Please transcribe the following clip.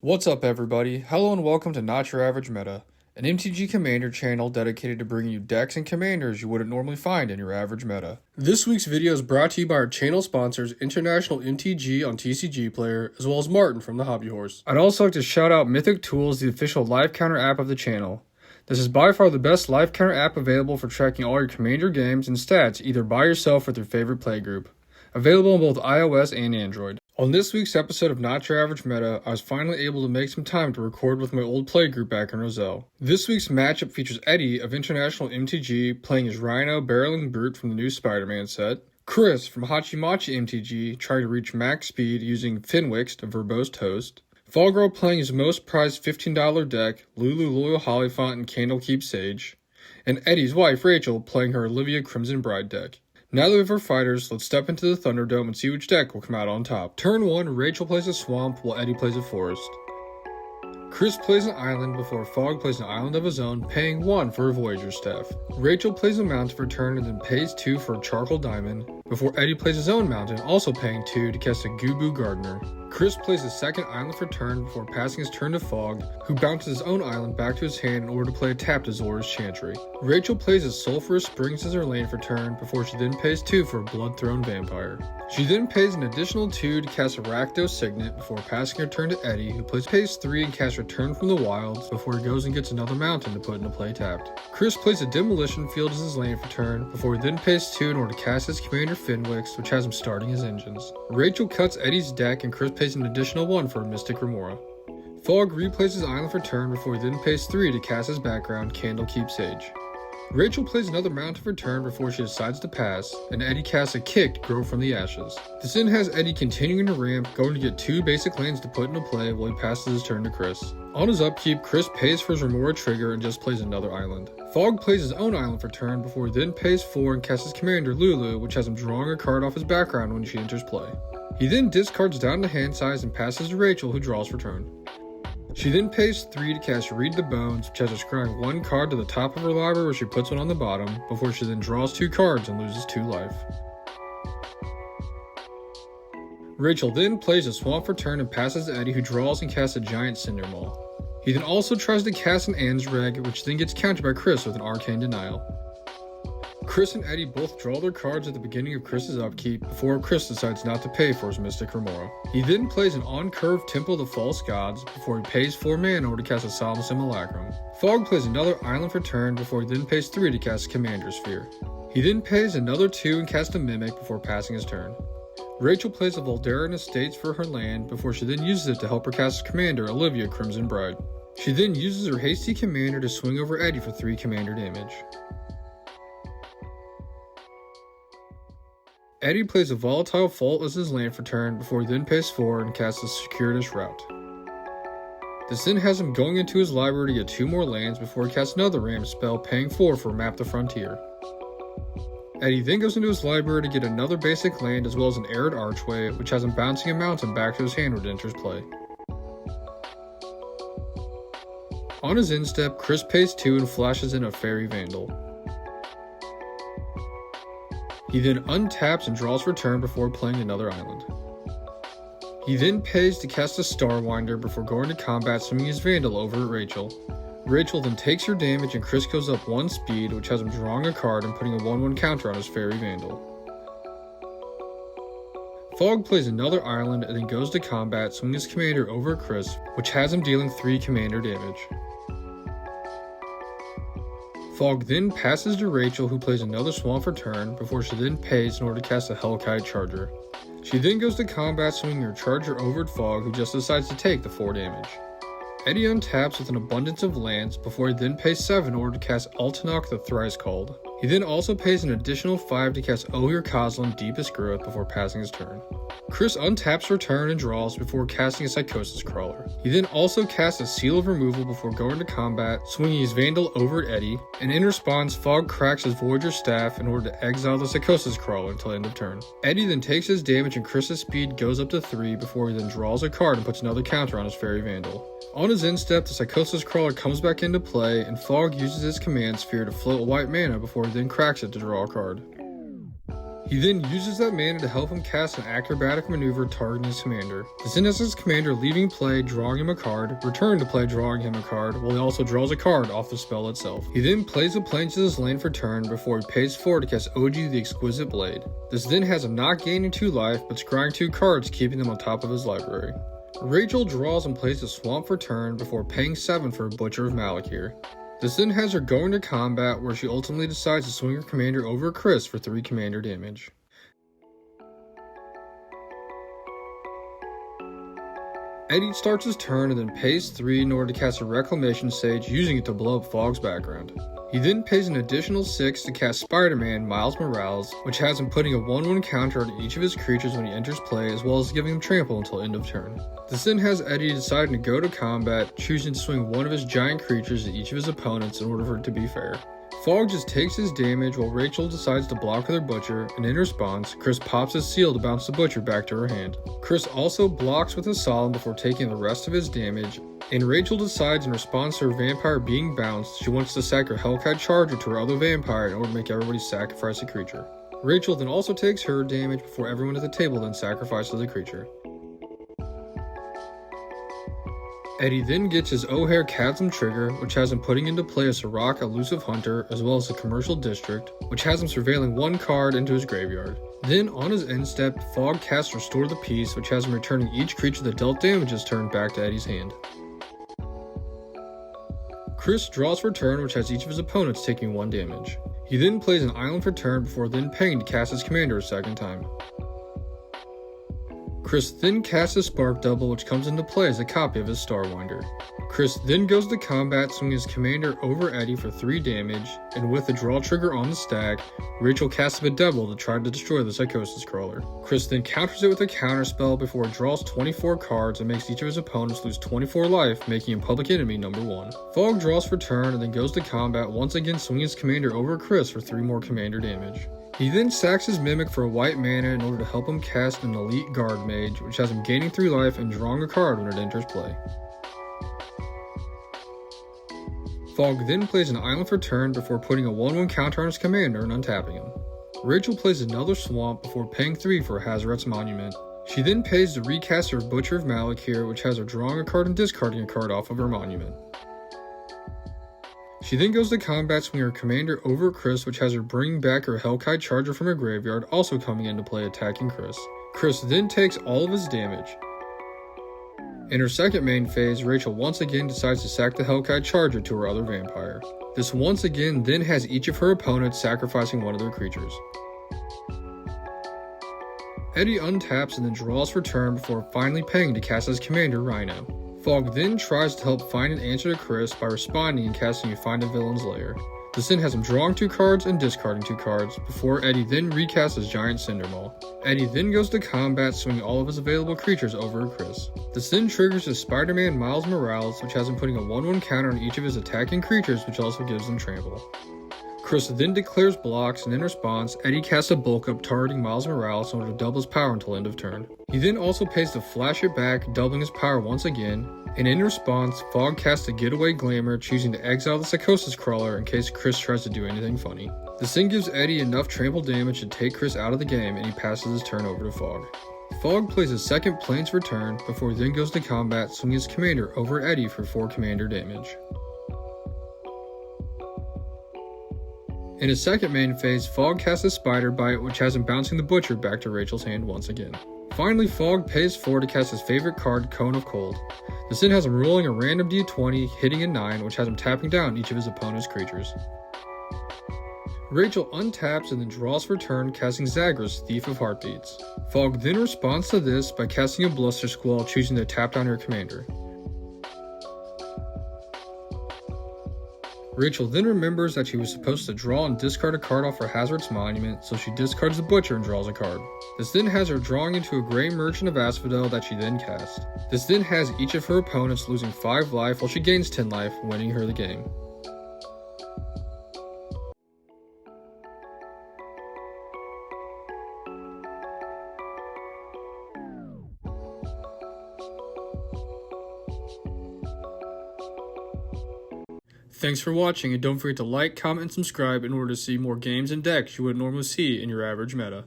What's up everybody, hello and welcome to Not Your Average Meta, an MTG Commander channel dedicated to bringing you decks and commanders you wouldn't normally find in your average meta. This week's video is brought to you by our channel sponsors International MTG on TCG Player, as well as Martin from the Hobby Horse. I'd also like to shout out Mythic Tools, the official live counter app of the channel. This is by far the best live counter app available for tracking all your commander games and stats either by yourself or with your favorite playgroup. Available on both iOS and Android. On this week's episode of Not Your Average Meta, I was finally able to make some time to record with my old playgroup back in Roselle. This week's matchup features Eddie of International MTG playing as Rhino barreling Brute from the new Spider-Man set, Chris from Hachimachi MTG trying to reach max speed using Vnwxt of Verbose Toast, Fallgirl playing his most prized $15 deck, Lulu Loyal Hollyphant and Candlekeep Sage, and Eddie's wife Rachel playing her Olivia Crimson Bride deck. Now that we have our fighters, let's step into the Thunderdome and see which deck will come out on top. Turn 1, Rachel plays a swamp while Eddie plays a forest. Chris plays an island before Fog plays an island of his own, paying 1 for a Voyager Staff. Rachel plays a mountain for turn and then pays 2 for a Charcoal Diamond, before Eddie plays his own mountain, also paying 2 to cast a Goo Gardener. Chris plays a second island for turn before passing his turn to Fog, who bounces his own island back to his hand in order to play a tapped Azorius Chantry. Rachel plays a Sulphurous Springs as her lane for turn before she then pays 2 for a Bloodthrone Vampire. She then pays an additional 2 to cast a Rakdos Signet before passing her turn to Eddie, who pays 3 and casts Return from the Wilds before he goes and gets another mountain to put into play tapped. Chris plays a Demolition Field as his lane for turn before he then pays 2 in order to cast his commander Vnwxt, which has him starting his engines. Rachel cuts Eddie's deck and Chris pays an additional 1 for a Mystic Remora. Fog replays his island for turn before he then pays 3 to cast his background Candlekeep Sage. Rachel plays another mountain for turn before she decides to pass, and Eddie casts a Kicked Grow from the Ashes. This then has Eddie continuing to ramp, going to get 2 basic lands to put into play while he passes his turn to Chris. On his upkeep, Chris pays for his Remora trigger and just plays another island. Fog plays his own island for turn before he then pays 4 and casts his commander Lulu, which has him drawing a card off his background when she enters play. He then discards down to hand size and passes to Rachel, who draws for turn. She then pays 3 to cast Read the Bones, which has her scrying 1 card to the top of her library where she puts one on the bottom, before she then draws 2 cards and loses 2 life. Rachel then plays a Swamp for turn and passes to Eddie, who draws and casts a Giant Cinder Maul. He then also tries to cast an Ansreg, which then gets countered by Chris with an Arcane Denial. Chris and Eddie both draw their cards at the beginning of Chris's upkeep before Chris decides not to pay for his Mystic Remora. He then plays an on-curve Temple of the False Gods before he pays 4 mana in order to cast a Solemn Simulacrum. Fog plays another island for turn before he then pays 3 to cast Commander Sphere. He then pays another 2 and casts a Mimic before passing his turn. Rachel plays a Voldaren Estates for her land before she then uses it to help her cast Commander Olivia Crimson Bride. She then uses her Hasty Commander to swing over Eddie for 3 commander damage. Eddie plays a Volatile Fault as his land for turn before he then pays 4 and casts a Circuitous Route. This then has him going into his library to get 2 more lands before he casts another ramp spell, paying 4 for Map the Frontier. Eddie then goes into his library to get another basic land as well as an Arid Archway, which has him bouncing a mountain back to his hand when it enters play. On his end step, Chris pays 2 and flashes in a Fairy Vandal. He then untaps and draws for turn before playing another island. He then pays to cast a Starwinder before going to combat, swinging his Vandal over at Rachel. Rachel then takes her damage and Chris goes up 1 speed, which has him drawing a card and putting a 1/1 counter on his Fairy Vandal. Fog plays another island and then goes to combat, swinging his commander over at Chris, which has him dealing 3 commander damage. Fog then passes to Rachel, who plays another Swamp for turn before she then pays in order to cast a Hellkite Charger. She then goes to combat, swinging her Charger over at Fog, who just decides to take the 4 damage. Eddie untaps with an abundance of lands before he then pays 7 in order to cast Altanok the Thrice Called. He then also pays an additional 5 to cast Ohyr Kozilin Deepest Growth before passing his turn. Chris untaps for turn and draws before casting a Psychosis Crawler. He then also casts a Seal of Removal before going to combat, swinging his Vandal over at Eddie, and in response, Fog cracks his Voyager Staff in order to exile the Psychosis Crawler until end of turn. Eddie then takes his damage and Chris's speed goes up to 3 before he then draws a card and puts another counter on his Fairy Vandal. On his end step, the Psychosis Crawler comes back into play, and Fog uses his Command Sphere to float a white mana before he then cracks it to draw a card. He then uses that mana to help him cast an acrobatic maneuver targeting his commander. This then has his commander leaving play, drawing him a card, return to play, drawing him a card, while he also draws a card off the spell itself. He then plays a plane to his land for turn before he pays 4 to cast OG the Exquisite Blade. This then has him not gaining 2 life, but scrying 2 cards, keeping them on top of his library. Rachel draws and plays a Swamp for turn before paying 7 for a Butcher of Malakir. This then has her going to combat, where she ultimately decides to swing her commander over Chris for 3 commander damage. Eddie starts his turn and then pays 3 in order to cast a Reclamation Sage, using it to blow up Fogg's background. He then pays an additional 6 to cast Spider-Man Miles Morales, which has him putting a 1/1 counter on each of his creatures when he enters play, as well as giving him trample until end of turn. This then has Eddie deciding to go to combat, choosing to swing one of his giant creatures at each of his opponents in order for it to be fair. Fogg just takes his damage while Rachel decides to block with her Butcher, and in response, Chris pops his seal to bounce the Butcher back to her hand. Chris also blocks with his Solemn before taking the rest of his damage, and Rachel decides in response to her vampire being bounced, she wants to sack her Hellkite Charger to her other vampire in order to make everybody sacrifice a creature. Rachel then also takes her damage before everyone at the table then sacrifices a creature. Eddie then gets his O'Hare Chasm trigger, which has him putting into play a Sirach Elusive Hunter, as well as a Commercial District, which has him surveilling 1 card into his graveyard. Then, on his end step, Fogg casts Restore the Peace, which has him returning each creature that dealt damage this turn back to Eddie's hand. Chris draws for turn, which has each of his opponents taking 1 damage. He then plays an Island for turn before then paying to cast his commander a second time. Chris then casts a Spark Double, which comes into play as a copy of his Starwinder. Chris then goes to combat, swinging his commander over Eddie for 3 damage, and with the draw trigger on the stack, Rachel casts a Bedevil to try to destroy the Psychosis Crawler. Chris then counters it with a counterspell before it draws 24 cards and makes each of his opponents lose 24 life, making him public enemy number 1. Fogg draws for turn and then goes to combat, once again swinging his commander over Chris for 3 more commander damage. He then sacks his Mimic for a white mana in order to help him cast an Elite Guard Mage, which has him gaining 3 life and drawing a card when it enters play. Fogg then plays an Island for turn before putting a 1/1 counter on his commander and untapping him. Rachel plays another Swamp before paying 3 for Hazaret's Monument. She then pays to recast her Butcher of Malakir, which has her drawing a card and discarding a card off of her monument. She then goes to combat, swinging her commander over Chris, which has her bringing back her Hellkite Charger from her graveyard, also coming into play attacking Chris. Chris then takes all of his damage. In her second main phase, Rachel once again decides to sack the Hellkite Charger to her other vampire. This once again then has each of her opponents sacrificing one of their creatures. Eddie untaps and then draws for turn before finally paying to cast his commander Rhino. Fogg then tries to help find an answer to Chris by responding and casting a Find a Villain's Lair. This then has him drawing 2 cards and discarding 2 cards, before Eddie then recasts his giant Cindermaw. Eddie then goes to combat, swinging all of his available creatures over Chris. This then triggers his Spider-Man Miles Morales, which has him putting a 1/1 counter on each of his attacking creatures, which also gives them trample. Chris then declares blocks, and in response, Eddie casts a bulk up targeting Miles Morales in order to double his power until end of turn. He then also pays to flash it back, doubling his power once again, and in response, Fogg casts a Getaway Glamour, choosing to exile the Psychosis Crawler in case Chris tries to do anything funny. This then gives Eddie enough trample damage to take Chris out of the game, and he passes his turn over to Fogg. Fogg plays his second Plains for turn, before he then goes to combat, swinging his commander over Eddie for 4 commander damage. In his second main phase, Fogg casts a Spider Bite, which has him bouncing the Butcher back to Rachel's hand once again. Finally, Fogg pays 4 to cast his favorite card, Cone of Cold. This then has him rolling a random d20, hitting a 9, which has him tapping down each of his opponent's creatures. Rachel untaps and then draws for turn, casting Zagras, Thief of Heartbeats. Fogg then responds to this by casting a Bluster Squall, choosing to tap down her commander. Rachel then remembers that she was supposed to draw and discard a card off her Hazaret's Monument, so she discards the Butcher and draws a card. This then has her drawing into a Grey Merchant of Asphodel that she then casts. This then has each of her opponents losing 5 life while she gains 10 life, winning her the game. Thanks for watching, and don't forget to like, comment, and subscribe in order to see more games and decks you wouldn't normally see in your average meta.